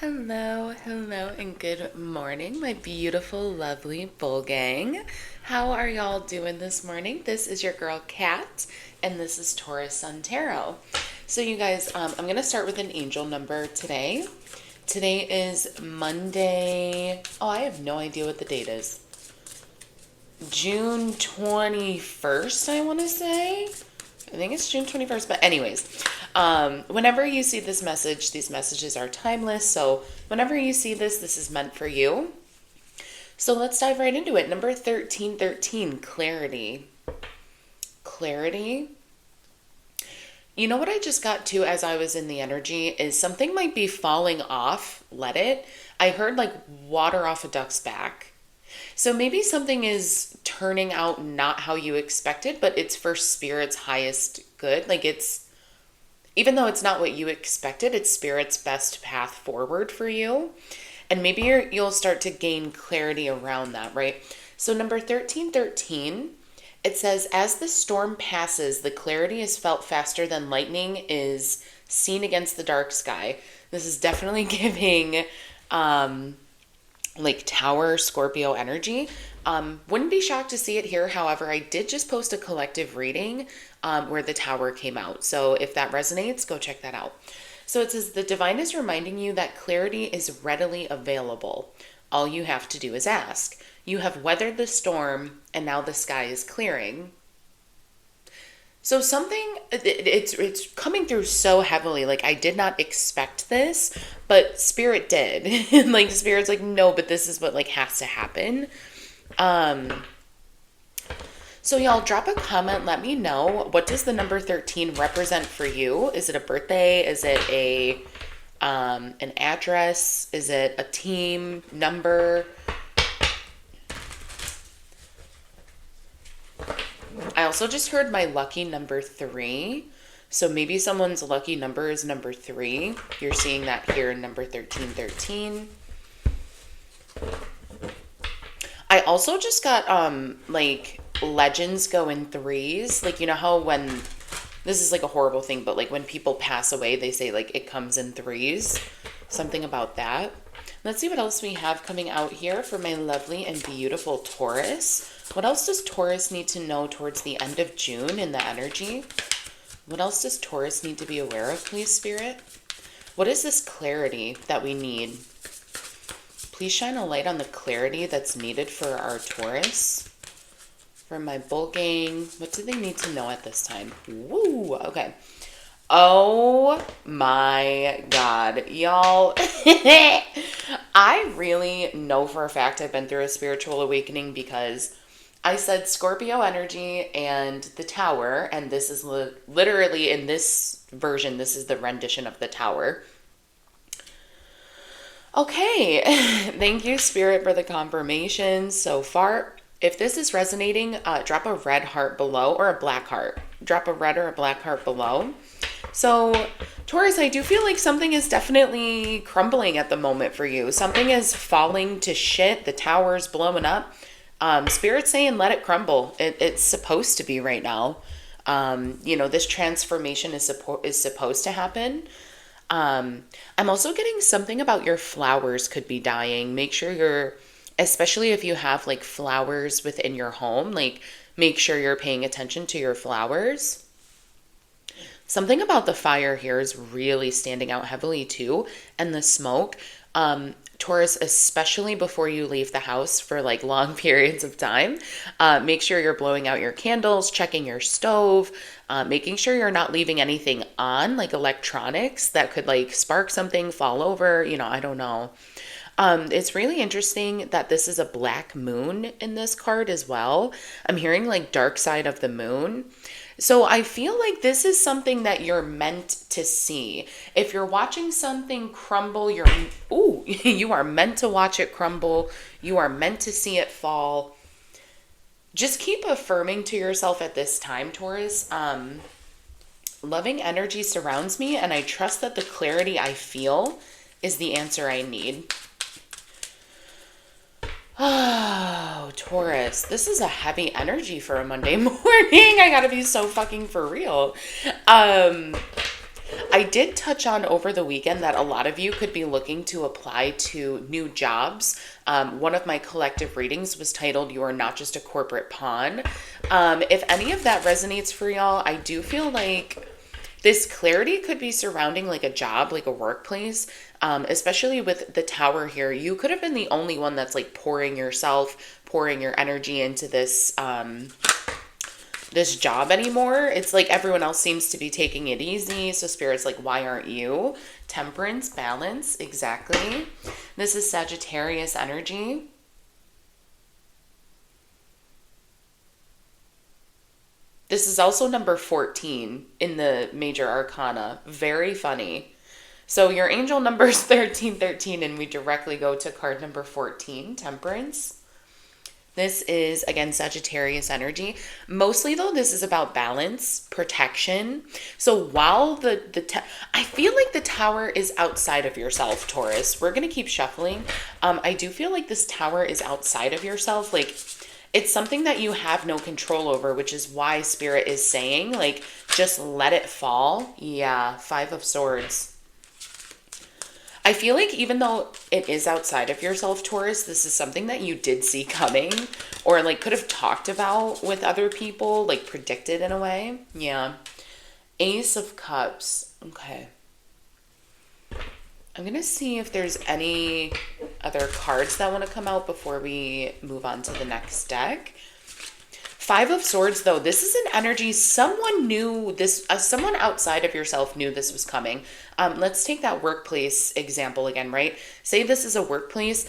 Hello, and good morning, my beautiful, lovely bull gang. How are y'all doing this morning? This is your girl, Kat, and this is Taurus Sun Tarot. So, you guys, I'm going to start with an angel number today. Today is Monday. Oh, I have no idea what the date is. June 21st, I want to say. I think it's June 21st, but anyways, whenever you see this message, these messages are timeless. So whenever you see this, this is meant for you. So let's dive right into it. Number 1313, clarity. Clarity. You know what I just got to as I was in the energy is something might be falling off. Let it. I heard like water off a duck's back. So maybe something is turning out not how you expected, but it's for spirit's highest good. Like it's, even though it's not what you expected, it's spirit's best path forward for you. And maybe you'll start to gain clarity around that, right? So number 1313, it says, as the storm passes, the clarity is felt faster than lightning is seen against the dark sky. This is definitely giving like Tower Scorpio energy. Wouldn't be shocked to see it here. However, I did just post a collective reading where the Tower came out. So if that resonates, go check that out. So it says, the divine is reminding you that clarity is readily available. All you have to do is ask. You have weathered the storm and now the sky is clearing. So something, it's coming through so heavily. Like I did not expect this, but spirit did. And like spirit's like, no, but this is what like has to happen. So y'all drop a comment. Let me know, what does the number 13 represent for you? Is it a birthday? Is it a an address? Is it a team number? I also just heard my lucky number 3. So maybe someone's lucky number is number 3. You're seeing that here in number 1313. I also just got like legends go in 3s. Like, you know how when this is like a horrible thing, but like when people pass away, they say like it comes in 3s. Something about that. Let's see what else we have coming out here for my lovely and beautiful Taurus. What else does Taurus need to know towards the end of June in the energy? What else does Taurus need to be aware of, please, Spirit? What is this clarity that we need? Please shine a light on the clarity that's needed for our Taurus. For my bull gang, what do they need to know at this time? Woo, okay. Oh my God, y'all. I really know for a fact I've been through a spiritual awakening because I said Scorpio energy and the Tower, and this is literally in this version, this is the rendition of the Tower. Okay, thank you, Spirit, for the confirmation so far. If this is resonating, drop a red heart below or a black heart. Drop a red or a black heart below. So, Taurus, I do feel like something is definitely crumbling at the moment for you. Something is falling to shit. The tower's blowing up. Spirit's saying let it crumble. It's supposed to be right now. You know, this transformation is supposed to happen. I'm also getting something about your flowers could be dying. Make sure you're, especially if you have like flowers within your home, like make sure you're paying attention to your flowers. Something about the fire here is really standing out heavily too, and the smoke. Taurus, especially before you leave the house for like long periods of time, make sure you're blowing out your candles, checking your stove, making sure you're not leaving anything on, like electronics that could like spark something, fall over, you know, I don't know. It's really interesting that this is a black moon in this card as well. I'm hearing like dark side of the moon. So I feel like this is something that you're meant to see. If you're watching something crumble, you are meant to watch it crumble. You are meant to see it fall. Just keep affirming to yourself at this time, Taurus. Loving energy surrounds me, and I trust that the clarity I feel is the answer I need. Oh, Taurus, this is a heavy energy for a Monday morning. I gotta be so fucking for real. I did touch on over the weekend that a lot of you could be looking to apply to new jobs. One of my collective readings was titled, "You Are Not Just a Corporate Pawn." If any of that resonates for y'all, I do feel like this clarity could be surrounding like a job, like a workplace, especially with the tower here. You could have been the only one that's like pouring your energy into this job anymore. It's like everyone else seems to be taking it easy. So Spirit's like, why aren't you? Temperance, balance, exactly. This is Sagittarius energy. This is also number 14 in the major arcana. Very funny. So your angel number is 1313, and we directly go to card number 14, Temperance. This is, again, Sagittarius energy. Mostly, though, this is about balance, protection. So while I feel like the tower is outside of yourself, Taurus. We're going to keep shuffling. I do feel like this tower is outside of yourself. Like, it's something that you have no control over, which is why Spirit is saying, like, just let it fall. Yeah, Five of Swords. I feel like even though it is outside of yourself, Taurus, this is something that you did see coming or, like, could have talked about with other people, like, predicted in a way. Yeah. Ace of Cups. Okay. I'm going to see if there's any other cards that want to come out before we move on to the next deck. Five of Swords, though, this is an energy. Someone knew this, someone outside of yourself knew this was coming. Let's take that workplace example again, right? Say this is a workplace.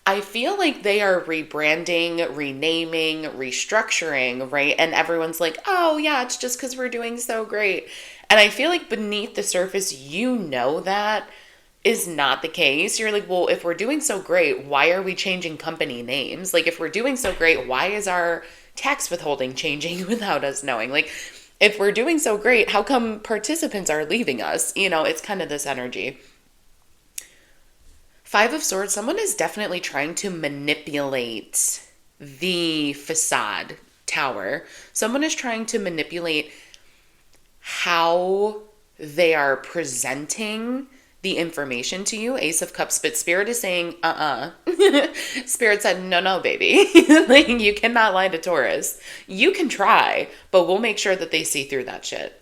I feel like they are rebranding, renaming, restructuring, right? And everyone's like, oh, yeah, it's just because we're doing so great. And I feel like beneath the surface, you know that is not the case. You're like, well, if we're doing so great, why are we changing company names? Like, if we're doing so great, why is our tax withholding changing without us knowing? Like, if we're doing so great, how come participants are leaving us? You know, it's kind of this energy. Five of Swords, someone is definitely trying to manipulate the facade tower. Someone is trying to manipulate how they are presenting the information to you. Ace of Cups, but Spirit is saying, Spirit said, no, baby. Like, you cannot lie to Taurus. You can try, but we'll make sure that they see through that shit.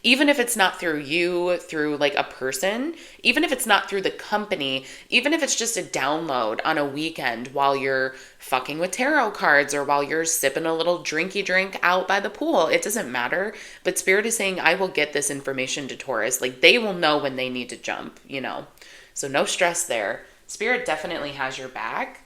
Even if it's not through you, through like a person, even if it's not through the company, even if it's just a download on a weekend while you're fucking with tarot cards or while you're sipping a little drinky drink out by the pool, it doesn't matter. But Spirit is saying, I will get this information to Taurus. Like, they will know when they need to jump, you know? So no stress there. Spirit definitely has your back.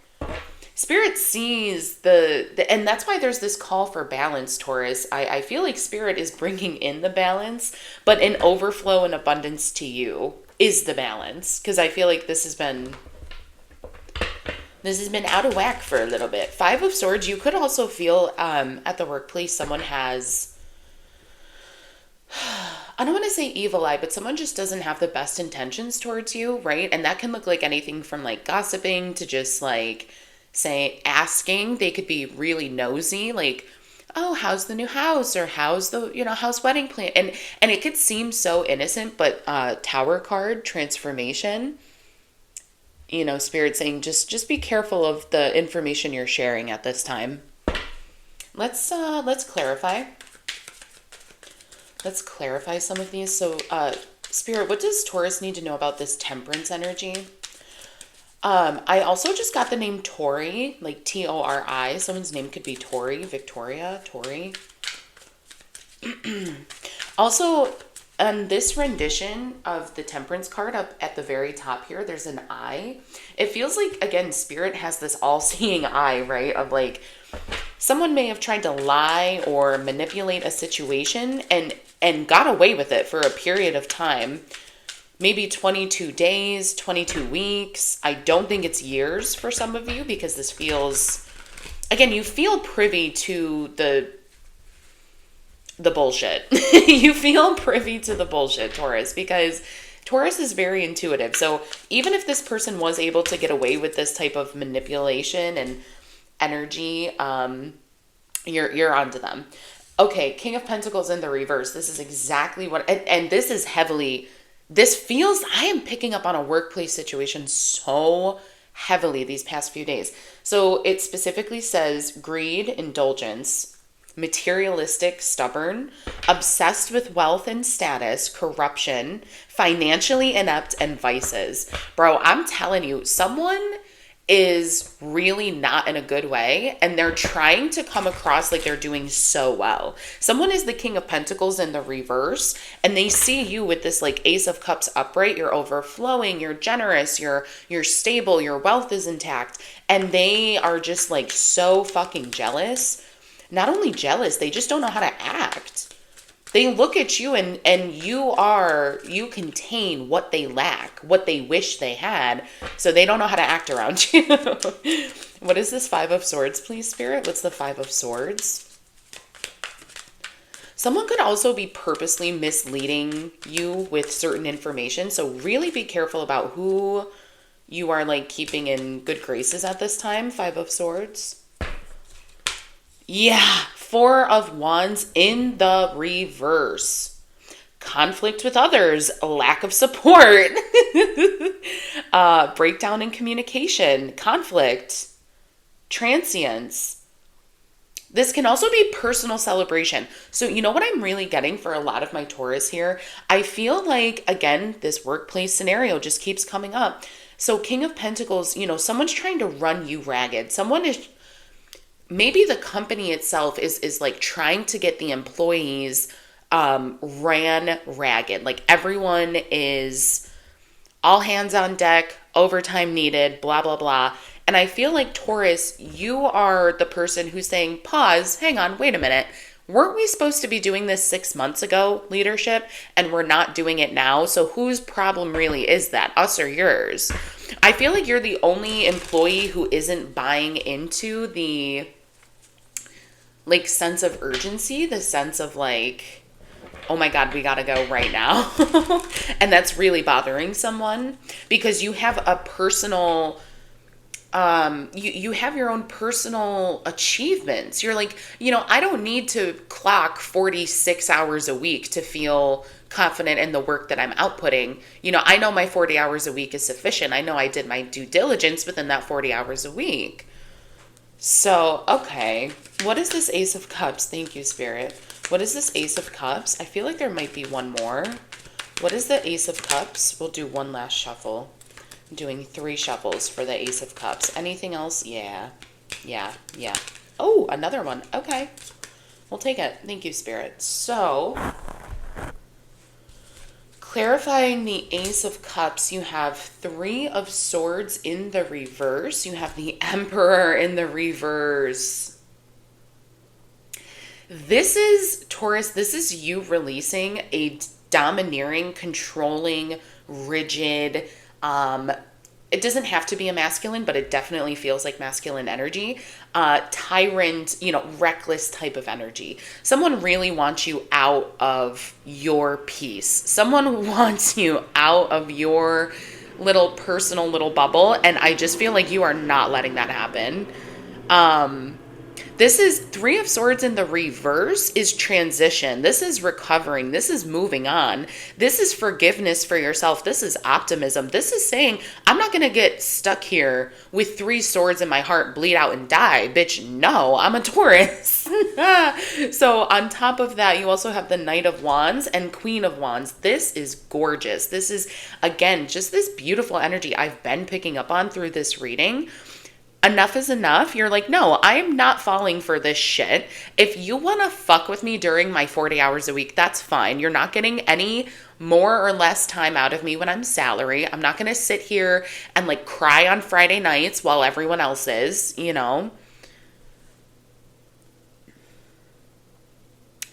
Spirit sees and that's why there's this call for balance, Taurus. I feel like Spirit is bringing in the balance, but in overflow and abundance to you is the balance. Because I feel like this has been out of whack for a little bit. Five of Swords, you could also feel at the workplace someone has, I don't want to say evil eye, but someone just doesn't have the best intentions towards you, right? And that can look like anything from like gossiping to just like asking. They could be really nosy, like, oh, how's the new house, or how's the house wedding plan, and it could seem so innocent, but Tower card, transformation, Spirit saying just be careful of the information you're sharing at this time. Let's clarify some of these. So Spirit, what does Taurus need to know about this Temperance energy? I also just got the name Tori, like Tori. Someone's name could be Tori, Victoria, Tori. Also, this rendition of the Temperance card up at the very top here, there's an eye. It feels like, again, Spirit has this all-seeing eye, right? Of like, someone may have tried to lie or manipulate a situation and got away with it for a period of time. Maybe 22 days, 22 weeks. I don't think it's years for some of you, because this feels, again, you feel privy to the bullshit. You feel privy to the bullshit, Taurus, because Taurus is very intuitive. So even if this person was able to get away with this type of manipulation and energy, you're onto them. Okay, King of Pentacles in the reverse. This is exactly what, and this is heavily, this feels, I am picking up on a workplace situation so heavily these past few days. So it specifically says greed, indulgence, materialistic, stubborn, obsessed with wealth and status, corruption, financially inept, and vices. Bro, I'm telling you, someone is really not in a good way and they're trying to come across like they're doing so well. Someone is the King of Pentacles in the reverse and they see you with this like Ace of Cups upright. You're overflowing, you're generous, you're stable, your wealth is intact, and they are just like so fucking jealous. Not only jealous, they just don't know how to act. They look at you and you contain what they lack, what they wish they had, so they don't know how to act around you. What is this Five of Swords, please, Spirit? What's the Five of Swords? Someone could also be purposely misleading you with certain information, so really be careful about who you are like keeping in good graces at this time. Five of Swords. Yeah, Four of Wands in the reverse. Conflict with others, lack of support, breakdown in communication, conflict, transience. This can also be personal celebration. So you know what I'm really getting for a lot of my Taurus here? I feel like, again, this workplace scenario just keeps coming up. So King of Pentacles, you know, someone's trying to run you ragged. Someone is, maybe the company itself is like trying to get the employees ran ragged. Like everyone is all hands on deck, overtime needed, blah, blah, blah. And I feel like Taurus, you are the person who's saying, pause, hang on, wait a minute. Weren't we supposed to be doing this 6 months ago, leadership? And we're not doing it now. So whose problem really is that, us or yours? I feel like you're the only employee who isn't buying into the like sense of urgency, the sense of like, oh my God, we gotta go right now. And that's really bothering someone because you have a personal, you have your own personal achievements. You're like, you know, I don't need to clock 46 hours a week to feel confident in the work that I'm outputting. You know, I know my 40 hours a week is sufficient. I know I did my due diligence within that 40 hours a week. So, okay. What is this Ace of Cups? Thank you, Spirit. What is this Ace of Cups? I feel like there might be one more. What is the Ace of Cups? We'll do one last shuffle. I'm doing 3 shuffles for the Ace of Cups. Anything else? Yeah. Yeah. Yeah. Oh, another one. Okay. We'll take it. Thank you, Spirit. So, clarifying the Ace of Cups, you have 3 of Swords in the reverse. You have the Emperor in the reverse. This is, Taurus, this is you releasing a domineering, controlling, rigid, it doesn't have to be a masculine, but it definitely feels like masculine energy. Tyrant, you know, reckless type of energy. Someone really wants you out of your peace. Someone wants you out of your little personal little bubble. And I just feel like you are not letting that happen. This is 3 of Swords in the reverse is transition. This is recovering. This is moving on. This is forgiveness for yourself. This is optimism. This is saying, I'm not going to get stuck here with 3 swords in my heart, bleed out and die. Bitch, no, I'm a Taurus. So on top of that, you also have the Knight of Wands and Queen of Wands. This is gorgeous. This is, again, just this beautiful energy I've been picking up on through this reading. Enough is enough. You're like, no, I am not falling for this shit. If you want to fuck with me during my 40 hours a week, that's fine. You're not getting any more or less time out of me when I'm salary. I'm not going to sit here and like cry on Friday nights while everyone else is, you know.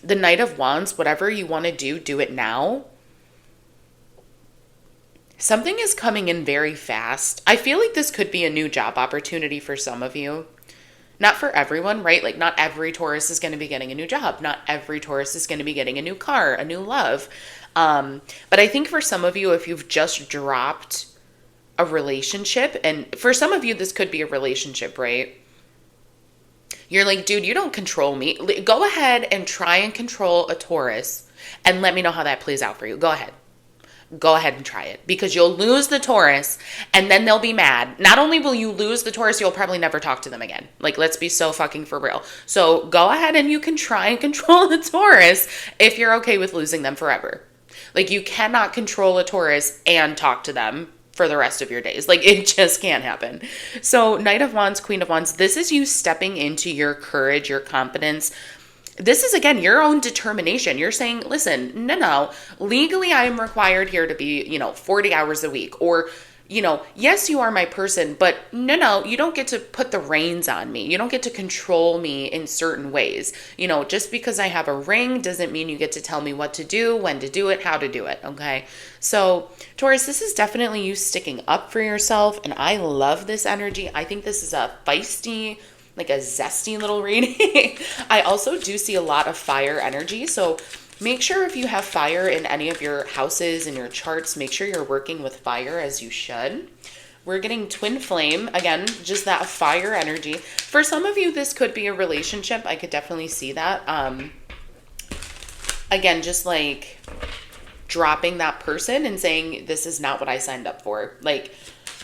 The Knight of Wands, whatever you want to do it now. Something is coming in very fast. I feel like this could be a new job opportunity for some of you. Not for everyone, right? Like not every Taurus is going to be getting a new job. Not every Taurus is going to be getting a new car, a new love. But I think for some of you, if you've just dropped a relationship, and for some of you, this could be a relationship, right? You're like, dude, you don't control me. Go ahead and try and control a Taurus and let me know how that plays out for you. Go ahead. Go ahead and try it, because you'll lose the Taurus and then they'll be mad. Not only will you lose the Taurus, you'll probably never talk to them again. Like, let's be so fucking for real. So go ahead and you can try and control the Taurus if you're okay with losing them forever. Like, you cannot control a Taurus and talk to them for the rest of your days. Like, it just can't happen. So Knight of Wands, Queen of Wands, this is you stepping into your courage, your confidence. This is, again, your own determination. You're saying, listen, no, legally I am required here to be, 40 hours a week. Or, yes, you are my person, but no, you don't get to put the reins on me. You don't get to control me in certain ways. Just because I have a ring doesn't mean you get to tell me what to do, when to do it, how to do it, okay? So, Taurus, this is definitely you sticking up for yourself, and I love this energy. I think this is a feisty, like a zesty little reading. I also do see a lot of fire energy. So make sure if you have fire in any of your houses and your charts, make sure you're working with fire as you should. We're getting twin flame. Again, just that fire energy. For some of you, this could be a relationship. I could definitely see that. Again, just like dropping that person and saying, this is not what I signed up for. Like,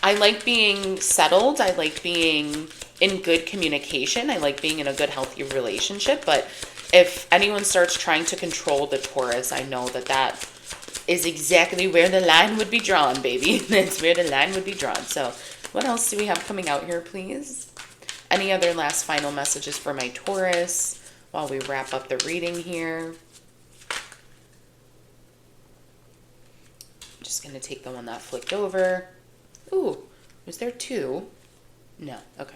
I like being settled. I like being in good communication. I like being in a good, healthy relationship. But if anyone starts trying to control the Taurus, I know that is exactly where the line would be drawn, baby. That's where the line would be drawn. So what else do we have coming out here, please? Any other last final messages for my Taurus while we wrap up the reading here? I'm just going to take the one that flipped over. Ooh, was there two? No, okay.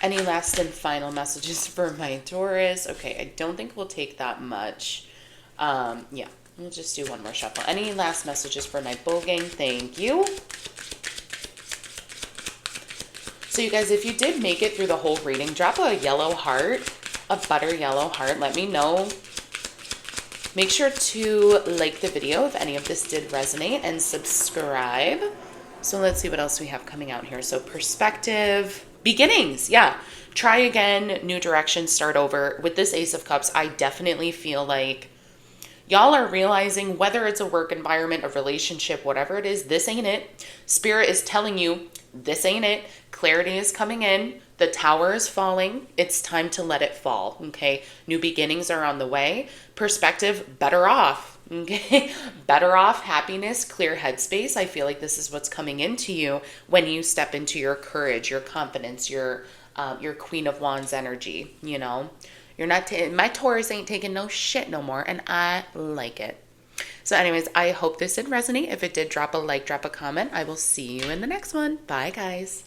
Any last and final messages for my Taurus? Okay, I don't think we'll take that much. Yeah, we'll just do one more shuffle. Any last messages for my Bull Gang? Thank you. So you guys, if you did make it through the whole reading, drop a yellow heart, a butter yellow heart. Let me know. Make sure to like the video if any of this did resonate, and subscribe. So let's see what else we have coming out here. So perspective, beginnings. Yeah. Try again, new direction, start over. With this Ace of Cups, I definitely feel like y'all are realizing, whether it's a work environment, a relationship, whatever it is, this ain't it. Spirit is telling you, this ain't it. Clarity is coming in. The tower is falling. It's time to let it fall, okay? New beginnings are on the way. Perspective, better off, okay? Better off, happiness, clear headspace. I feel like this is what's coming into you when you step into your courage, your confidence, your Queen of Wands energy, You're not, my Taurus ain't taking no shit no more, and I like it. So anyways, I hope this did resonate. If it did, drop a like, drop a comment. I will see you in the next one. Bye, guys.